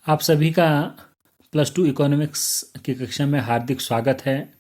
आप सभी का +2 इकोनॉमिक्स की कक्षा में हार्दिक स्वागत है,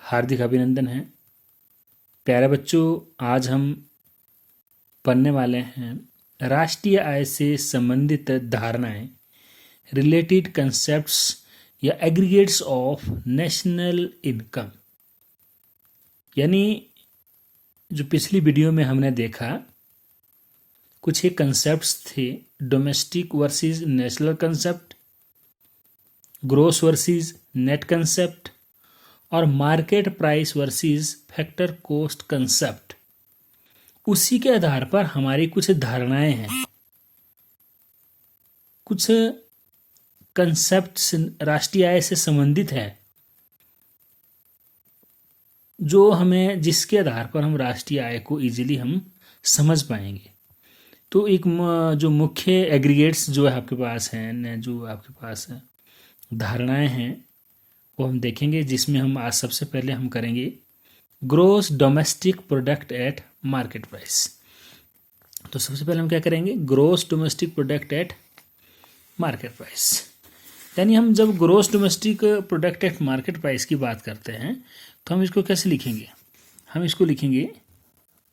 हार्दिक अभिनंदन है। प्यारे बच्चों, आज हम पढ़ने वाले हैं राष्ट्रीय आय से संबंधित धारणाएं, रिलेटेड कंसेप्ट्स या एग्रीगेट्स ऑफ नेशनल इनकम। यानी जो पिछली वीडियो में हमने देखा, कुछ एक कंसेप्ट्स थे, domestic versus national concept, gross versus net concept और market price versus factor cost concept. उसी के आधार पर हमारी कुछ धारणाएं हैं, कुछ कंसेप्ट्स राष्ट्रीय आय से संबंधित है, जो हमें जिसके आधार पर हम राष्ट्रीय आय को इजीली हम समझ पाएंगे। तो एक जो मुख्य एग्रीगेट्स जो है आपके पास हैं, जो आपके पास धारणाएं हैं, वो हम देखेंगे, जिसमें हम आज सबसे पहले हम करेंगे gross domestic product at market price. तो सबसे पहले हम क्या करेंगे, gross domestic product at market price. यानी हम जब gross domestic product at market price की बात करते हैं तो हम इसको कैसे लिखेंगे, हम इसको लिखेंगे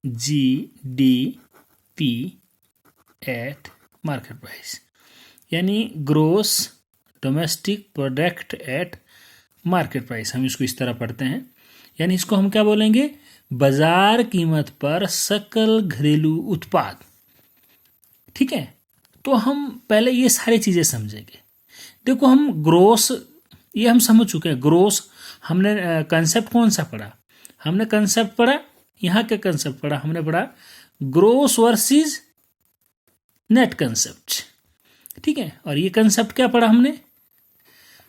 GDP एट मार्केट प्राइस, यानी gross domestic product at market price. हम इसको इस तरह पढ़ते हैं, यानी इसको हम क्या बोलेंगे, बाजार कीमत पर सकल घरेलू उत्पाद। ठीक है, तो हम पहले ये सारी चीज़ें समझेंगे। देखो, हम ग्रोस ये हम समझ चुके हैं। ग्रोस हमने कंसेप्ट कौन सा पढ़ा, हमने कंसेप्ट पढ़ा, यहाँ के कंसेप्ट पढ़ा, हमने पढ़ा ग्रोस वर्सेस नेट कंसेप्ट। ठीक है, और ये कंसेप्ट क्या पढ़ा हमने,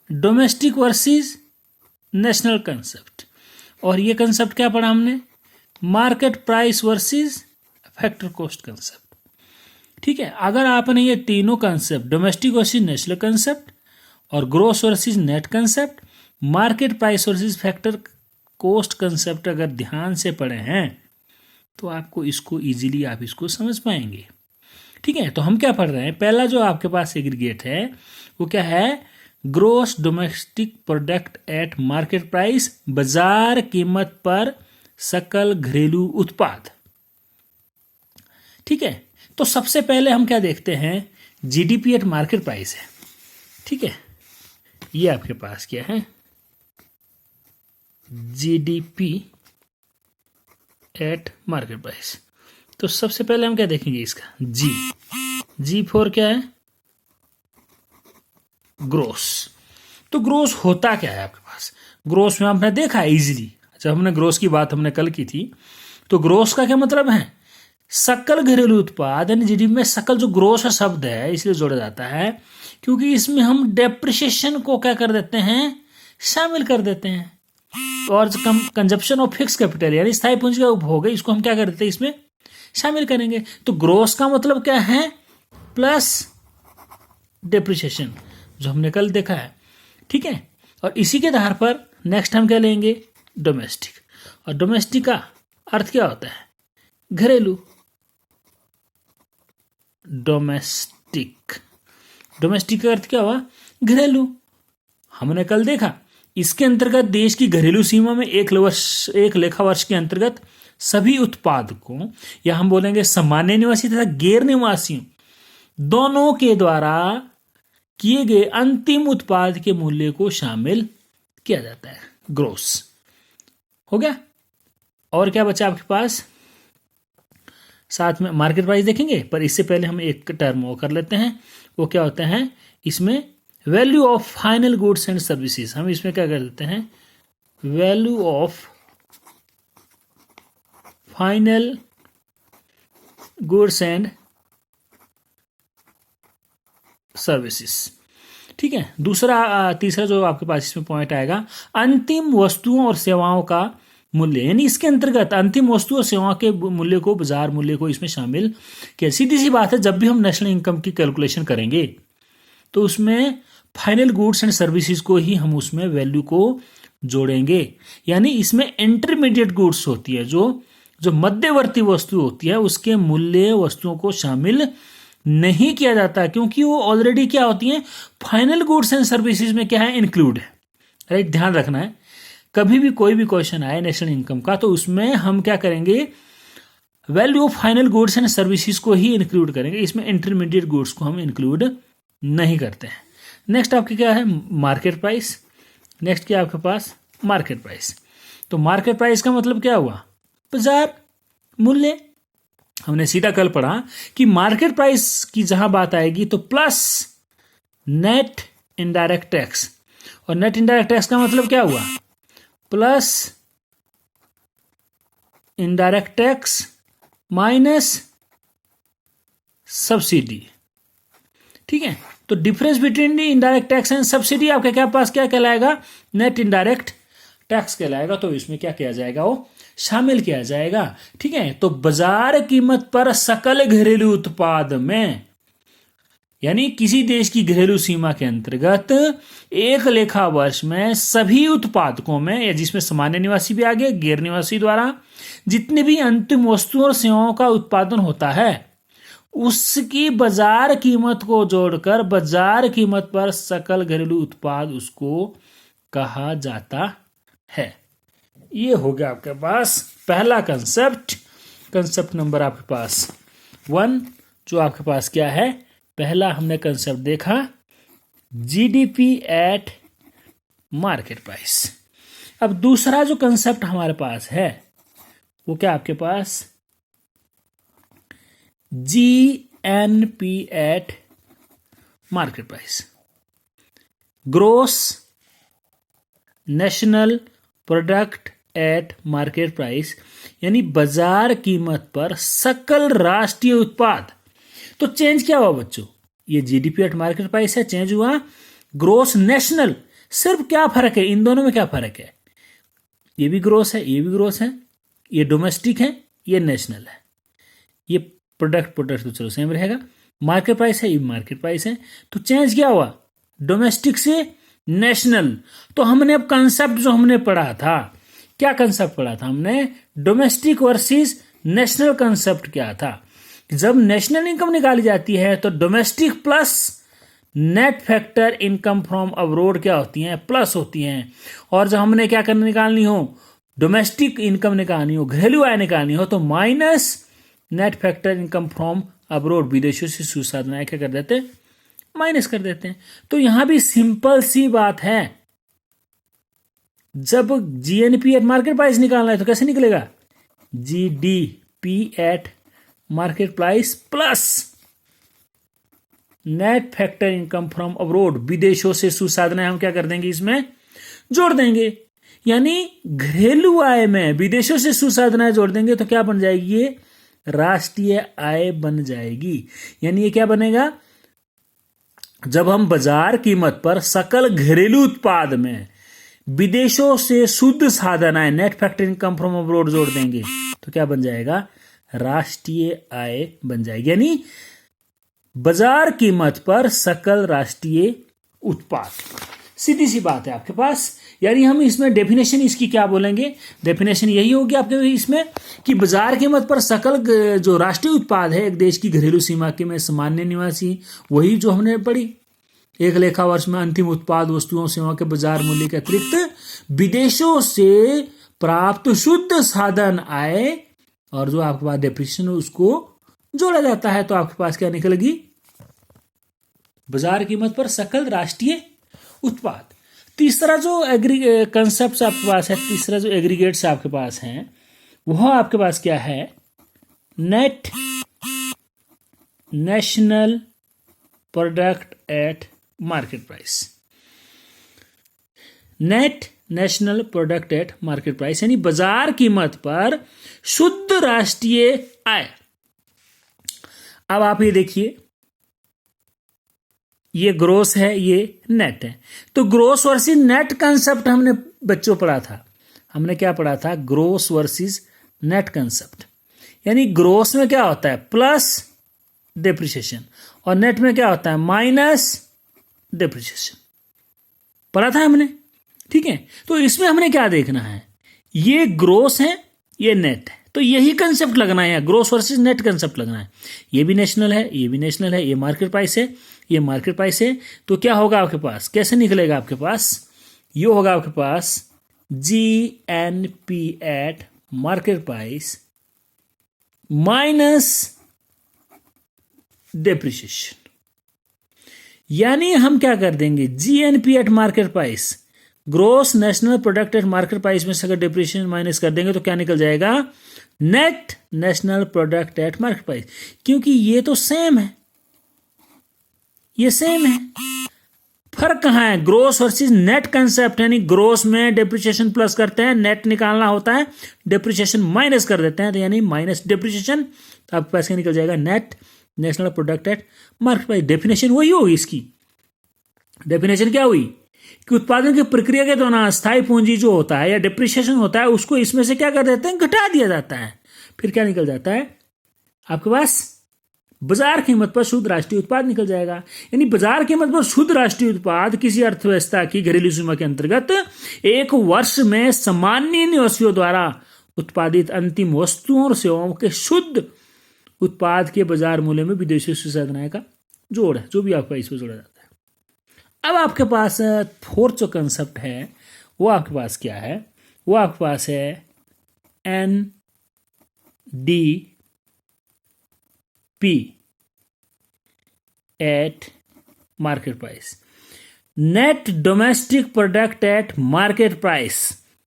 डोमेस्टिक वर्सेस नेशनल कंसेप्ट। और ये कंसेप्ट क्या पढ़ा हमने, market price versus factor cost concept. ठीक है, अगर आपने ये तीनों concept, domestic versus national concept और gross versus net concept, market price versus factor cost concept अगर ध्यान से पढ़े हैं तो आपको इसको इजीली आप इसको समझ पाएंगे। ठीक है, तो हम क्या पढ़ रहे हैं, पहला जो आपके पास एग्रीगेट है वो क्या है, gross domestic product at market price, बाजार कीमत पर सकल घरेलू उत्पाद। ठीक है, तो सबसे पहले हम क्या देखते हैं, GDP एट मार्केट प्राइस है। ठीक है, ये आपके पास क्या है, GDP एट मार्केट प्राइस। तो सबसे पहले हम क्या देखेंगे, इसका जी फॉर क्या है, ग्रोस। तो ग्रोस होता क्या है आपके पास, ग्रोस में आपने देखा है इजीली, जब हमने ग्रोस की बात हमने कल की थी, तो ग्रोस का क्या मतलब है, सकल घरेलू उत्पाद। यानी जीडीपी में सकल जो ग्रोस का शब्द है इसलिए जोड़ा जाता है क्योंकि इसमें हम डेप्रिसिएशन को क्या कर देते हैं, शामिल कर देते हैं। और कंजप्शन ऑफ फिक्स कैपिटल यानी स्थायी पूंजी का उपभोग है, इसको हम क्या कर देते हैं, इसमें शामिल करेंगे। तो ग्रोस का मतलब क्या है, प्लस डेप्रिसिएशन, जो हमने कल देखा है। ठीक है, और इसी के आधार पर नेक्स्ट हम क्या लेंगे, डोमेस्टिक। और डोमेस्टिक का अर्थ क्या होता है, घरेलू। डोमेस्टिक का अर्थ क्या हुआ, घरेलू। हमने कल देखा, इसके अंतर्गत देश की घरेलू सीमा में एक लेखा वर्ष के अंतर्गत सभी उत्पादकों, या हम बोलेंगे सामान्य निवासी तथा गैर निवासियों दोनों के द्वारा किए गए अंतिम उत्पाद के मूल्य को शामिल किया जाता है। ग्रोस हो गया। और क्या बचा आपके पास, साथ में मार्केट प्राइस देखेंगे, पर इससे पहले हम एक टर्म वो कर लेते हैं, वो क्या होता है, इसमें value of final goods and services. हम इसमें क्या कर देते हैं, value of final goods and services. ठीक है, तीसरा जो आपके पास इसमें पॉइंट आएगा, अंतिम वस्तुओं और सेवाओं का मूल्य। यानी इसके अंतर्गत अंतिम वस्तु और सेवाओं के मूल्य को, बाजार मूल्य को इसमें शामिल किया। सीधी सी बात है, जब भी हम नेशनल इनकम की कैलकुलेशन करेंगे तो उसमें फाइनल गुड्स एंड सर्विसेज को ही हम उसमें वैल्यू को जोड़ेंगे। यानी इसमें इंटरमीडिएट गुड्स होती है, जो मध्यवर्ती वस्तु होती है, उसके मूल्य वस्तुओं को शामिल नहीं किया जाता, क्योंकि वो ऑलरेडी क्या होती हैं, फाइनल गुड्स एंड सर्विसेज में क्या है, इंक्लूड है। राइट, ध्यान रखना है, कभी भी कोई भी क्वेश्चन आए नेशनल इनकम का तो उसमें हम क्या करेंगे, value of final goods and services को ही इंक्लूड करेंगे, इसमें इंटरमीडिएट गुड्स को हम इंक्लूड नहीं करते हैं। नेक्स्ट आपके क्या है, मार्केट प्राइस। नेक्स्ट क्या आपके पास, मार्केट प्राइस। तो मार्केट प्राइस का मतलब क्या हुआ, बाजार मूल्य। हमने सीधा कल पढ़ा कि मार्केट प्राइस की जहां बात आएगी तो प्लस नेट इनडायरेक्ट टैक्स, और नेट इनडायरेक्ट टैक्स का मतलब क्या हुआ, plus indirect tax minus subsidy. ठीक है, तो difference between the indirect tax and subsidy आपके क्या पास क्या कहलाएगा, नेट इनडायरेक्ट टैक्स कहलाएगा। तो इसमें क्या किया जाएगा, वो शामिल किया जाएगा। ठीक है, तो बाजार कीमत पर सकल घरेलू उत्पाद में, यानी किसी देश की घरेलू सीमा के अंतर्गत एक लेखा वर्ष में सभी उत्पादकों में, या जिसमें सामान्य निवासी भी आ गए, गैर निवासी द्वारा जितनी भी अंतिम वस्तुओं और सेवाओं का उत्पादन होता है उसकी बाजार कीमत को जोड़कर बाजार कीमत पर सकल घरेलू उत्पाद उसको कहा जाता है। ये हो गया आपके पास पहला कंसेप्ट। कंसेप्ट नंबर आपके पास 1, जो आपके पास क्या है, पहला हमने कंसेप्ट देखा जीडीपी एट मार्केट प्राइस। अब दूसरा जो कंसेप्ट हमारे पास है वो क्या आपके पास, GNP at market price, gross national product at market price, यानी बाजार कीमत पर सकल राष्ट्रीय उत्पाद। तो चेंज क्या हुआ बच्चों, ये जीडीपी एट मार्केट प्राइस है, चेंज हुआ ग्रोस नेशनल। सिर्फ क्या फर्क है, इन दोनों में क्या फर्क है, ये भी ग्रोस है, ये भी ग्रोस है, ये डोमेस्टिक है, ये नेशनल है। ये प्रोडक्ट तो चलो सेम रहेगा, मार्केट प्राइस है, ये मार्केट प्राइस है। तो चेंज क्या हुआ, डोमेस्टिक से नेशनल। तो हमने अब कंसेप्ट जो हमने पढ़ा था, क्या कंसेप्ट पढ़ा था हमने, डोमेस्टिक वर्सेस नेशनल कंसेप्ट क्या था। जब नेशनल इनकम निकाली जाती है तो domestic plus net factor income from abroad क्या होती हैं, प्लस होती हैं। और जब हमने क्या करना निकालनी हो, डोमेस्टिक इनकम निकालनी हो, घरेलू आय निकालनी हो, तो minus net factor income from abroad, विदेशों से सुसाधन आय क्या कर देते हैं, माइनस कर देते हैं। तो यहां भी सिंपल सी बात है, जब जीएनपी एट मार्केट प्राइस निकालना है तो कैसे निकलेगा, GDP at market price plus net factor income from abroad, विदेशों से सुसाधन हम क्या कर देंगे, इसमें जोड़ देंगे। यानी घरेलू आय में विदेशों से सुसाधन आय जोड़ देंगे तो क्या बन जाएगी, ये राष्ट्रीय आय बन जाएगी। यानी ये क्या बनेगा, जब हम बाजार कीमत पर सकल घरेलू उत्पाद में विदेशों से शुद्ध साधन आय, net factor income from abroad जोड़ देंगे तो क्या बन जाएगा, राष्ट्रीय आय बन जाएगी। यानी बाजार कीमत पर सकल राष्ट्रीय उत्पाद, सीधी सी बात है आपके पास। यानी हम इसमें डेफिनेशन इसकी क्या बोलेंगे, डेफिनेशन यही होगी आपके इसमें कि बाजार कीमत पर सकल जो राष्ट्रीय उत्पाद है एक देश की घरेलू सीमा के में सामान्य निवासी, वही जो हमने पढ़ी, एक लेखा वर्ष में अंतिम उत्पाद वस्तुओं सेवा के बाजार मूल्य के अतिरिक्त विदेशों से प्राप्त शुद्ध साधन आय और जो आपके पास डेप्रिसिएशन उसको जोड़ा जाता है। तो आपके पास क्या निकलेगी, बाजार कीमत पर सकल राष्ट्रीय उत्पाद। तीसरा जो कंसेप्ट आपके पास है, तीसरा जो एग्रीगेट्स आपके पास हैं, वह आपके पास क्या है, net national product at market price. Net national product at market price यानी बाजार कीमत पर शुद्ध राष्ट्रीय आय। अब आप ये देखिए, ये ग्रोस है, ये नेट है। तो ग्रोस वर्सेस नेट कंसेप्ट हमने बच्चों पढ़ा था, हमने क्या पढ़ा था, ग्रोस वर्सेस नेट कंसेप्ट। यानी ग्रोस में क्या होता है, प्लस डेप्रिसिएशन, और नेट में क्या होता है, माइनस डेप्रिसिएशन। पढ़ा था हमने, ठीक है। तो इसमें हमने क्या देखना है, ये ग्रोस है, ये नेट है, तो यही कंसेप्ट लगना है, ग्रोस वर्सेस नेट कंसेप्ट लगना है। ये भी नेशनल है, ये भी नेशनल है, ये मार्केट प्राइस है, ये मार्केट प्राइस है। तो क्या होगा आपके पास, कैसे निकलेगा आपके पास, ये होगा आपके पास GNP at market price minus depreciation. यानी हम क्या कर देंगे, GNP at market price, gross national product at market price में से अगर डेप्रिसिएशन माइनस कर देंगे तो क्या निकल जाएगा, net national product at market price. क्योंकि ये तो सेम है, ये सेम है, फर्क कहां है, ग्रोस वर्सेस नेट कंसेप्ट। यानी ग्रोस में डेप्रिसिएशन प्लस करते हैं, नेट निकालना होता है, डेप्रिसिएशन माइनस कर देते हैं, तो यानी माइनस डेप्रिसिएशन, तो आपके पास क्या निकल जाएगा, net national product at market price. Definition वही होगी इसकी, डेफिनेशन क्या हुई कि उत्पादन की प्रक्रिया के दौरान स्थायी पूंजी जो होता है या डिप्रिसिएशन होता है उसको इसमें से क्या कर देते हैं, घटा दिया जाता है। फिर क्या निकल जाता है आपके पास, बाजार कीमत पर शुद्ध राष्ट्रीय उत्पाद निकल जाएगा। यानी बाजार कीमत पर शुद्ध राष्ट्रीय उत्पाद किसी अर्थव्यवस्था की घरेलू सीमा के अंतर्गत एक वर्ष में सामान्य निवासियों द्वारा उत्पादित अंतिम वस्तुओं और सेवाओं के शुद्ध उत्पाद के बाजार मूल्य में विदेशी संसाधन का जोड़ है, जो भी आपका इसमें जोड़ा जाता है। अब आपके पास फोर्थ जो कंसेप्ट है वो आपके पास क्या है, वो आपके पास है NDP at market price, net domestic product at market price.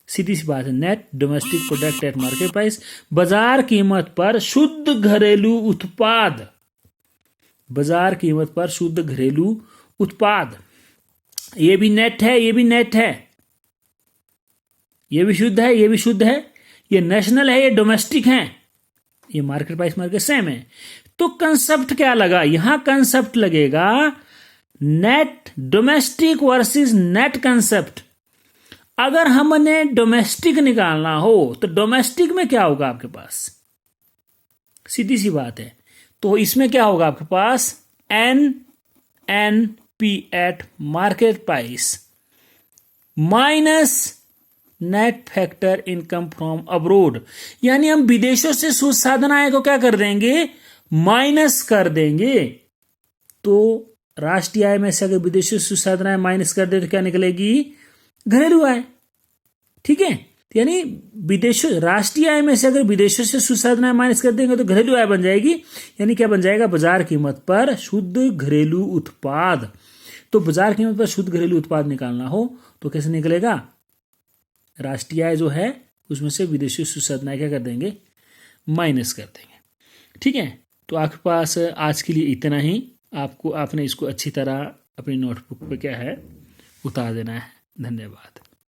सीधी सी बात है, net domestic product at market price, बाजार कीमत पर शुद्ध घरेलू उत्पाद, बाजार कीमत पर शुद्ध घरेलू उत्पाद। ये भी नेट है, ये भी नेट है, ये भी शुद्ध है, ये भी शुद्ध है, ये नेशनल है, ये डोमेस्टिक है, ये मार्केट प्राइस मार्केट सेम है। तो कंसेप्ट क्या लगा, यहां कंसेप्ट लगेगा net domestic versus net concept. अगर हमने डोमेस्टिक निकालना हो तो डोमेस्टिक में क्या होगा आपके पास, सीधी सी बात है, तो इसमें क्या होगा आपके पास, NNP eight market price minus net factor income from abroad. यानी हम विदेशों से शुद्ध साधन आय को क्या कर देंगे, माइनस कर देंगे। तो राष्ट्रीय आय में से अगर विदेशों से शुद्ध साधन आय माइनस कर दे तो क्या निकलेगी, घरेलू आय। ठीक है, यानी विदेशों, राष्ट्रीय आय में से अगर विदेशों से शुद्ध साधन आय माइनस कर देंगे तो घरेलू आय बन जाएगी। यानी क्या बन जाएगा, बाजार कीमत पर शुद्ध घरेलू उत्पाद। तो बाजार कीमत पर शुद्ध घरेलू उत्पाद निकालना हो तो कैसे निकलेगा, राष्ट्रीय आय जो है उसमें से विदेशी शुद्ध साधन आय क्या कर देंगे, माइनस कर देंगे। ठीक है, तो आपके पास आज के लिए इतना ही। आपने इसको अच्छी तरह अपनी नोटबुक पे क्या है उतार देना है। धन्यवाद।